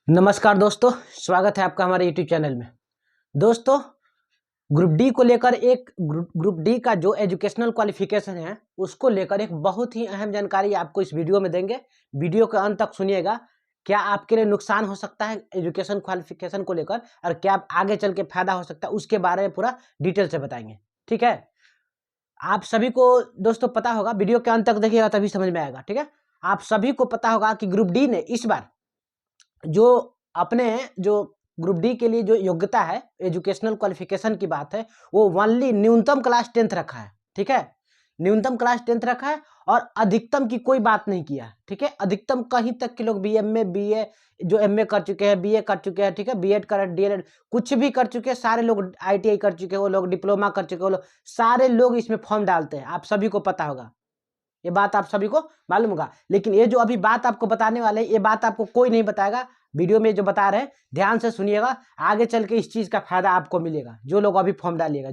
नमस्कार दोस्तों, स्वागत है आपका हमारे यूट्यूब चैनल में। दोस्तों, ग्रुप डी को लेकर ग्रुप डी का जो एजुकेशनल क्वालिफिकेशन है उसको लेकर एक बहुत ही अहम जानकारी आपको इस वीडियो में देंगे। वीडियो के अंत तक सुनिएगा। क्या आपके लिए नुकसान हो सकता है एजुकेशन क्वालिफिकेशन को लेकर और क्या आप आगे चल के फायदा हो सकता है उसके बारे में पूरा डिटेल से बताएंगे। ठीक है, आप सभी को दोस्तों पता होगा, वीडियो के अंत तक देखिएगा तभी समझ में आएगा। ठीक है, आप सभी को पता होगा कि ग्रुप डी ने इस बार जो अपने जो ग्रुप डी के लिए जो योग्यता है, एजुकेशनल क्वालिफिकेशन की बात है, वो ओनली न्यूनतम क्लास 10th रखा है। ठीक है, न्यूनतम क्लास 10th रखा है और अधिकतम की कोई बात नहीं किया है। ठीक है, अधिकतम कहीं तक के लोग बीएमए बीए जो एमए कर चुके हैं, बीए कर चुके हैं, ठीक है, बीएड कर, डीएलएड कुछ भी कर चुके हैं, सारे लोग आईटीआई कर चुके हैं, वो लोग डिप्लोमा कर चुके हैं, वो लोग सारे लोग इसमें फॉर्म डालते हैं। आप सभी को पता होगा, ये बात आप सभी को मालूम होगा। लेकिन ये जो अभी बात आपको बताने वाले हैं, ये बात आपको कोई नहीं बताएगा। वीडियो में जो बता रहे हैं ध्यान से सुनिएगा, आगे चल के इस चीज का फायदा आपको मिलेगा। जो लोग अभी फॉर्म डालिएगा,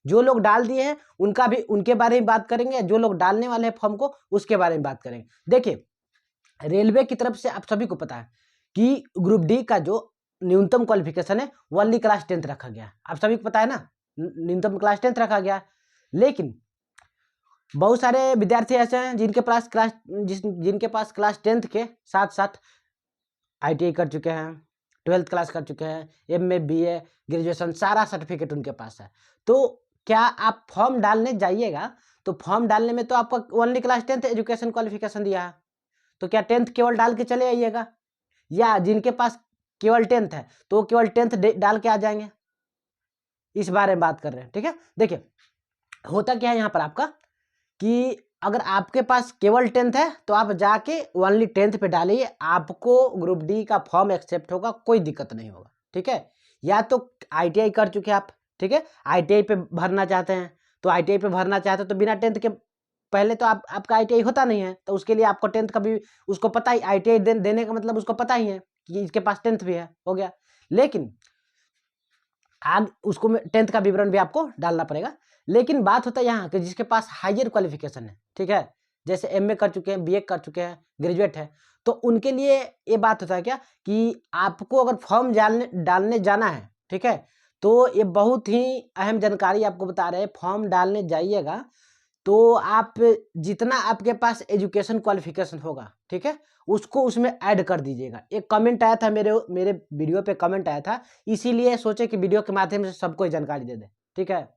जो लोग डाल दिए हैं उनका भी, उनके बारे में बात करेंगे, जो लोग डालने वाले हैं फॉर्म को उसके बारे में बात करेंगे। देखिए, रेलवे की तरफ से आप सभी को पता है कि ग्रुप डी का जो न्यूनतम क्वालिफिकेशन है वो ओनली क्लास 10th रखा गया। आप सभी को पता है ना, न्यूनतम क्लास 10th रखा गया। लेकिन बहुत सारे विद्यार्थी ऐसे हैं जिनके पास क्लास 10th के साथ साथ आईटीआई कर चुके हैं, 12th क्लास कर चुके हैं, एमए बीए ग्रेजुएशन सारा सर्टिफिकेट उनके पास है। तो क्या आप फॉर्म डालने जाइएगा तो फॉर्म डालने में तो आपका only class 10th education qualification दिया है, तो क्या 10th केवल डाल के चले आइएगा, या जिनके पास केवल 10th है तो वो केवल 10th डाल के आ जाएंगे? इस बारे में बात कर रहे हैं। ठीक है, देखिए होता क्या है यहाँ पर आपका कि अगर आपके पास केवल 10th है तो आप जाके ओनली 10th पे डालिए, आपको ग्रुप डी का फॉर्म एक्सेप्ट होगा, कोई दिक्कत नहीं होगा। ठीक है, या तो आईटीआई कर चुके आप, ठीक है, आईटीआई पे भरना चाहते हैं तो आईटीआई पे भरना चाहते हैं तो बिना 10th के पहले तो आपका आईटीआई होता नहीं है, तो उसके लिए आपको 10th का भी उसको पता ही, आईटीआई देने का मतलब उसको पता ही है कि इसके पास 10th भी है, हो गया। लेकिन आग उसको 10th का विवरण भी आपको डालना पड़ेगा। लेकिन बात होता है यहाँ कि जिसके पास हायर क्वालिफिकेशन है, ठीक है, जैसे एमए कर चुके हैं, बीए कर चुके हैं, ग्रेजुएट है, तो उनके लिए ये बात होता है क्या कि आपको अगर फॉर्म डालने जाना है, ठीक है, तो ये बहुत ही अहम जानकारी आपको बता रहे हैं। फॉर्म डालने जाइएगा तो आप जितना आपके पास एजुकेशन क्वालिफिकेशन होगा, ठीक है, उसको उसमें ऐड कर दीजिएगा। एक कमेंट आया था मेरे मेरे वीडियो पे, कमेंट आया था, इसीलिए सोचे कि वीडियो के माध्यम से सबको जानकारी दे दे। ठीक है,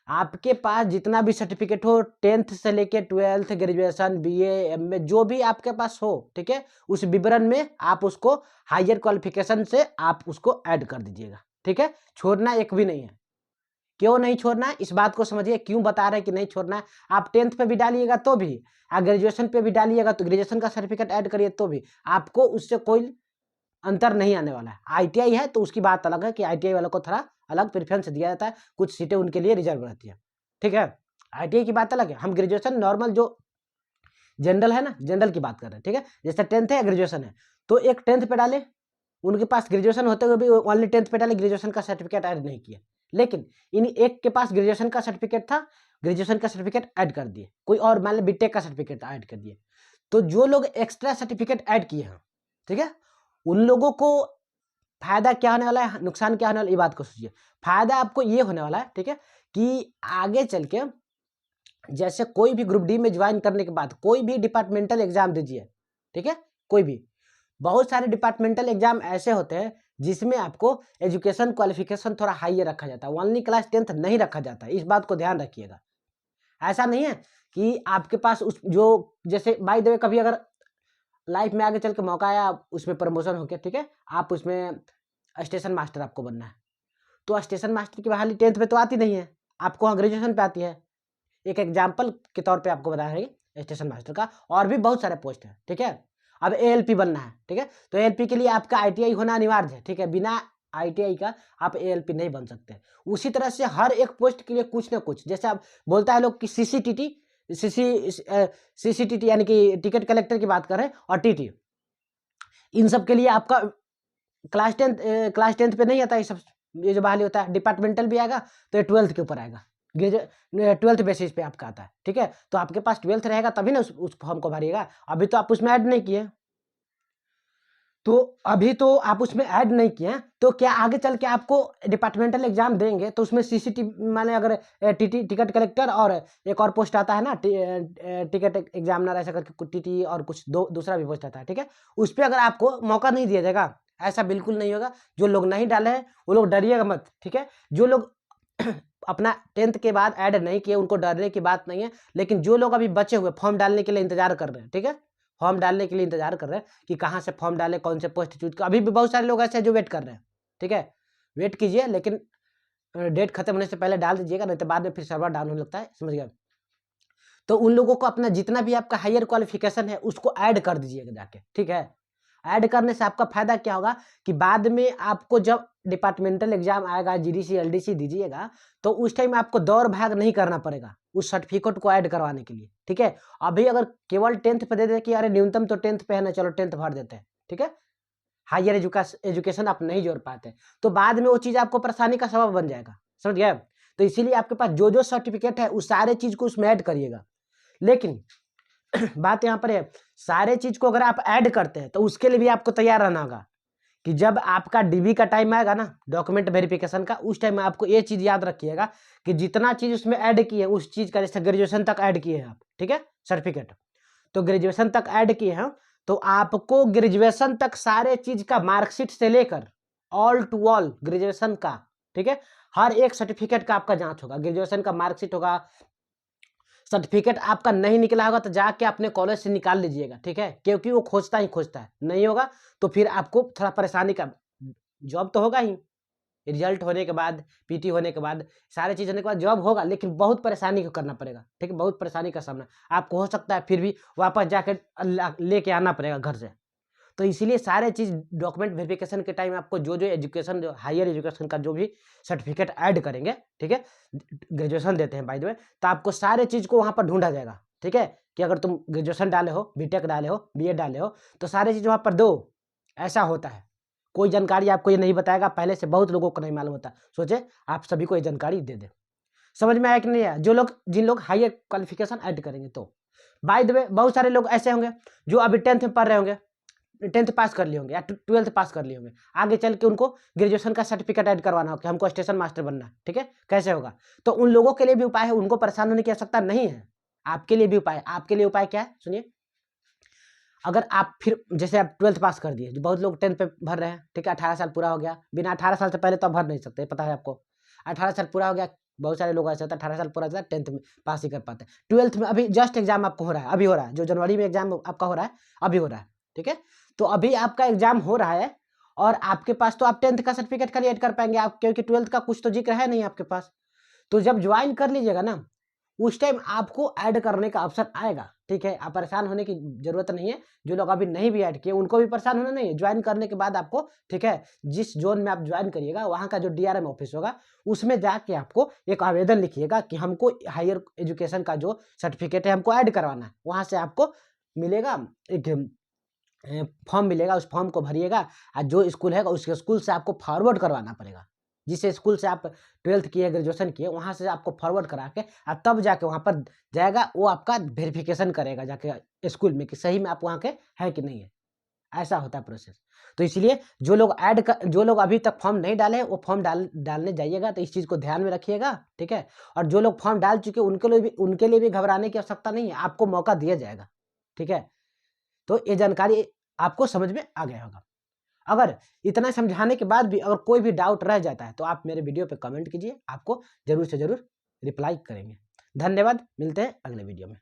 आपके पास जितना भी सर्टिफिकेट हो, 10th से लेके 12th ग्रेजुएशन बीए एमए जो भी आपके पास हो, ठीक है, उस विवरण में आप उसको हायर क्वालिफिकेशन से आप उसको ऐड कर दीजिएगा। ठीक है, छोड़ना एक भी नहीं है। क्यों नहीं छोड़ना है इस बात को समझिए, क्यों बता रहे हैं कि नहीं छोड़ना है। आप 10th पे भी डालिएगा तो भी, आप ग्रेजुएशन पे भी डालिएगा तो ग्रेजुएशन का सर्टिफिकेट ऐड करिए तो भी आपको उससे कोई अंतर नहीं आने वाला है। आईटीआई है तो उसकी बात अलग है कि आईटीआई वालों को थोड़ा अलग प्रेफरेंस दिया जाता है, कुछ सीटें उनके लिए रिजर्व रहती है। ठीक है, आईटीआई की बात अलग है, हम ग्रेजुएशन नॉर्मल जो जनरल है ना, जनरल की बात कर रहे हैं। ठीक है, जैसे 10th है ग्रेजुएशन है तो एक 10th पे डाले, उनके पास ग्रेजुएशन होते हुए भी ओनली 10th पे डाले, ग्रेजुएशन का सर्टिफिकेट ऐड नहीं किया। लेकिन इन एक के पास ग्रेजुएशन का सर्टिफिकेट था, ग्रेजुएशन का सर्टिफिकेट ऐड कर दिए, कोई और मान लो बीटेक का सर्टिफिकेट ऐड कर दिए। तो जो लोग एक्स्ट्रा सर्टिफिकेट ऐड किए हैं, ठीक है, उन लोगों को फायदा क्या होने वाला है, नुकसान क्या होने वाला है, ये बात को सोचिए। फायदा आपको ये होने वाला है, ठीक है, कि आगे चल के जैसे कोई भी ग्रुप डी में ज्वाइन करने के बाद कोई भी डिपार्टमेंटल एग्जाम दीजिए, ठीक है, कोई भी, बहुत सारे डिपार्टमेंटल एग्जाम ऐसे होते हैं जिसमें आपको एजुकेशन क्वालिफिकेशन थोड़ा हाई रखा जाता है, ओनली क्लास 10th नहीं रखा जाता है। इस बात को ध्यान रखिएगा। ऐसा नहीं है कि आपके पास उस जो, जैसे बाय द वे कभी अगर लाइफ में आगे चल के मौका आया, उसमें प्रमोशन हो गया, ठीक है, आप उसमें स्टेशन मास्टर आपको बनना है, तो स्टेशन मास्टर की बहाली 10th पे तो आती नहीं है, आपको वहाँ ग्रेजुएशन पे आती है। एक एग्जाम्पल के तौर पे आपको बता रहे हैं स्टेशन मास्टर का, और भी बहुत सारे पोस्ट है। ठीक है, अब एएलपी बनना है, ठीक है, तो एएलपी के लिए आपका आईटीआई होना अनिवार्य है। ठीक है, बिना आईटीआई का आप एएलपी नहीं बन सकते। उसी तरह से हर एक पोस्ट के लिए कुछ ना कुछ, जैसे आप बोलता है लोग कि सीसीटीटी यानी कि टिकट कलेक्टर की बात कर रहे हैं, और टीटी, इन सब के लिए आपका क्लास टेंथ पे नहीं आता ये सब। ये जो बहाली होता है डिपार्टमेंटल भी आएगा तो ये 12th के ऊपर आएगा, 12th बेसिस पे आपका आता है। ठीक है, तो आपके पास 12th रहेगा तभी ना उस फॉर्म को भरिएगा, अभी तो आप उसमें ऐड नहीं किए। तो अभी तो आप उसमें ऐड नहीं किए हैं, तो क्या आगे चल के आपको डिपार्टमेंटल एग्जाम देंगे तो उसमें सीसीटीवी माने अगर टिकट कलेक्टर और एक और पोस्ट आता है ना टिकट एग्जामिनर ऐसा करके टीटी और कुछ दूसरा भी पोस्ट आता है, ठीक है, उस पर अगर आपको मौका नहीं दिया जाएगा, ऐसा बिल्कुल नहीं होगा। जो लोग नहीं डाले हैं वो लोग डरिएगा मत, ठीक है। जो लोग अपना 10th के बाद ऐड नहीं किए उनको डरने की बात नहीं है, लेकिन जो लोग अभी बचे हुए फॉर्म डालने के लिए इंतजार कर रहे हैं, ठीक है, फॉर्म डालने के लिए इंतजार कर रहे हैं कि कहाँ से फॉर्म डालें, कौन से पोस्ट चूज कर, अभी भी बहुत सारे लोग ऐसे हैं जो वेट कर रहे हैं, ठीक है, वेट कीजिए, लेकिन डेट खत्म होने से पहले डाल दीजिएगा, नहीं तो बाद में फिर सर्वर डाउन होने लगता है, समझ गए। तो उन लोगों को अपना जितना भी आपका हायर क्वालिफिकेशन है उसको ऐड कर दीजिएगा जाके, ठीक है। ऐड करने से आपका फायदा क्या होगा कि बाद में आपको जब डिपार्टमेंटल एग्जाम आएगा, जीडीसी एलडीसी दीजिएगा, तो उस टाइम आपको दौड़ भाग नहीं करना पड़ेगा उस सर्टिफिकेट को ऐड करवाने के लिए, ठीक है। अभी अगर केवल 10th पे दे दे कि अरे न्यूनतम तो 10th पे है ना, चलो 10th भर देते हैं, ठीक है, हायर एजुकेशन आप नहीं जोड़ पाते, तो बाद में वो चीज़ आपको परेशानी का सबब बन जाएगा, समझ गए। तो इसीलिए आपके पास जो जो सर्टिफिकेट है उस सारे चीज़ को उसमें ऐड करिएगा। लेकिन बात यहाँ पर है, सारे चीज को अगर आप ऐड करते हैं तो उसके लिए भी आपको तैयार रहना होगा कि जब आपका डीबी का टाइम आएगा ना, डॉक्यूमेंट वेरिफिकेशन का, उस टाइम में आपको ये चीज याद रखिएगा कि जितना चीज उसमें ऐड किए हैं उस चीज का, जैसे ग्रेजुएशन तक ऐड किए हैं आप, ठीक है, सर्टिफिकेट, तो ग्रेजुएशन तक ऐड किए हैं तो आपको ग्रेजुएशन तक सारे चीज का मार्कशीट से लेकर ऑल टू ऑल ग्रेजुएशन का, ठीक है, हर एक सर्टिफिकेट का आपका जांच होगा। ग्रेजुएशन का मार्कशीट होगा, सर्टिफिकेट आपका नहीं निकला होगा तो जाके अपने कॉलेज से निकाल लीजिएगा, ठीक है, क्योंकि वो खोजता ही खोजता है, नहीं होगा तो फिर आपको थोड़ा परेशानी का, जॉब तो होगा ही, रिजल्ट होने के बाद, पीटी होने के बाद, सारी चीज़ होने के बाद जॉब होगा, लेकिन बहुत परेशानी को करना पड़ेगा, ठीक है, बहुत परेशानी का सामना आपको हो सकता है, फिर भी वापस जाकर लेके आना पड़ेगा घर से। तो इसीलिए सारे चीज़ डॉक्यूमेंट वेरिफिकेशन के टाइम आपको जो जो एजुकेशन, जो हायर एजुकेशन का जो भी सर्टिफिकेट ऐड करेंगे, ठीक है, ग्रेजुएशन देते हैं बाय द वे, तो आपको सारे चीज़ को वहाँ पर ढूंढा जाएगा, ठीक है, कि अगर तुम ग्रेजुएशन डाले हो, बीटेक डाले हो, बीएड डाले हो, तो सारे चीज़ वहाँ पर दो, ऐसा होता है। कोई जानकारी आपको ये नहीं बताएगा, पहले से बहुत लोगों को नहीं मालूम होता, सोचे आप सभी को ये जानकारी दे दे। समझ में आया कि नहीं आया? जो लोग, जिन लोग हायर क्वालिफिकेशन ऐड करेंगे, तो बाय द वे बहुत सारे लोग ऐसे होंगे जो अभी 10th में पढ़ रहे होंगे, 10th पास कर लिए होंगे या 12th पास कर लिए होंगे, आगे चल के उनको ग्रेजुएशन का सर्टिफिकेट ऐड करवाना हो कि हमको स्टेशन मास्टर बनना है, ठीक है, कैसे होगा? तो उन लोगों के लिए भी उपाय है, उनको परेशान होने की आवश्यकता नहीं है, आपके लिए भी उपाय है। आपके लिए उपाय क्या है, सुनिए। अगर आप फिर जैसे आप 12th पास कर दिए, जो बहुत लोग 10th पे भर रहे हैं, ठीक है, 18 साल पूरा हो गया, बिना 18 साल से पहले तो आप भर नहीं सकते, पता है आपको, 18 साल पूरा हो गया, बहुत सारे लोग ऐसे होता है 18 साल पूरा होता है 10th में पास ही कर पाते हैं। 12th में अभी जस्ट एग्जाम आपको हो रहा है, अभी हो रहा है, जो जनवरी में एग्जाम आपका हो रहा है, अभी हो रहा है, ठीक है, तो अभी आपका एग्जाम हो रहा है और आपके पास तो आप 10th का सर्टिफिकेट खाली ऐड कर पाएंगे आप, क्योंकि 12th का कुछ तो जिक्र है नहीं आपके पास। तो जब ज्वाइन कर लीजिएगा ना, उस टाइम आपको ऐड करने का ऑप्शन आएगा, ठीक है, आप परेशान होने की जरूरत नहीं है। जो लोग अभी नहीं भी ऐड किए उनको भी परेशान होना नहीं है, ज्वाइन करने के बाद आपको, ठीक है, जिस जोन में आप ज्वाइन करिएगा वहाँ का जो डीआरएम ऑफिस होगा उसमें जाके आपको एक आवेदन लिखिएगा कि हमको हायर एजुकेशन का जो सर्टिफिकेट है हमको ऐड करवाना है। वहाँ से आपको मिलेगा एक फॉर्म मिलेगा, उस फॉर्म को भरिएगा और जो स्कूल है उसके स्कूल से आपको फॉरवर्ड करवाना पड़ेगा, जिस स्कूल से आप 12th किए, ग्रेजुएशन किए, वहाँ से आपको फॉरवर्ड करा के और तब जाके वहाँ पर जाएगा, वो आपका वेरिफिकेशन करेगा जाके स्कूल में कि सही में आप वहाँ के हैं कि नहीं है, ऐसा होता है प्रोसेस। तो इसलिए जो लोग जो लोग अभी तक फॉर्म नहीं डाले वो फॉर्म डालने जाइएगा, तो इस चीज़ को ध्यान में रखिएगा, ठीक है। और जो लोग फॉर्म डाल चुके उनके लिए भी घबराने की आवश्यकता नहीं है, आपको मौका दिया जाएगा, ठीक है। तो ये जानकारी आपको समझ में आ गया होगा। अगर इतना समझाने के बाद भी अगर कोई भी डाउट रह जाता है तो आप मेरे वीडियो पे कमेंट कीजिए, आपको जरूर से जरूर रिप्लाई करेंगे। धन्यवाद, मिलते हैं अगले वीडियो में।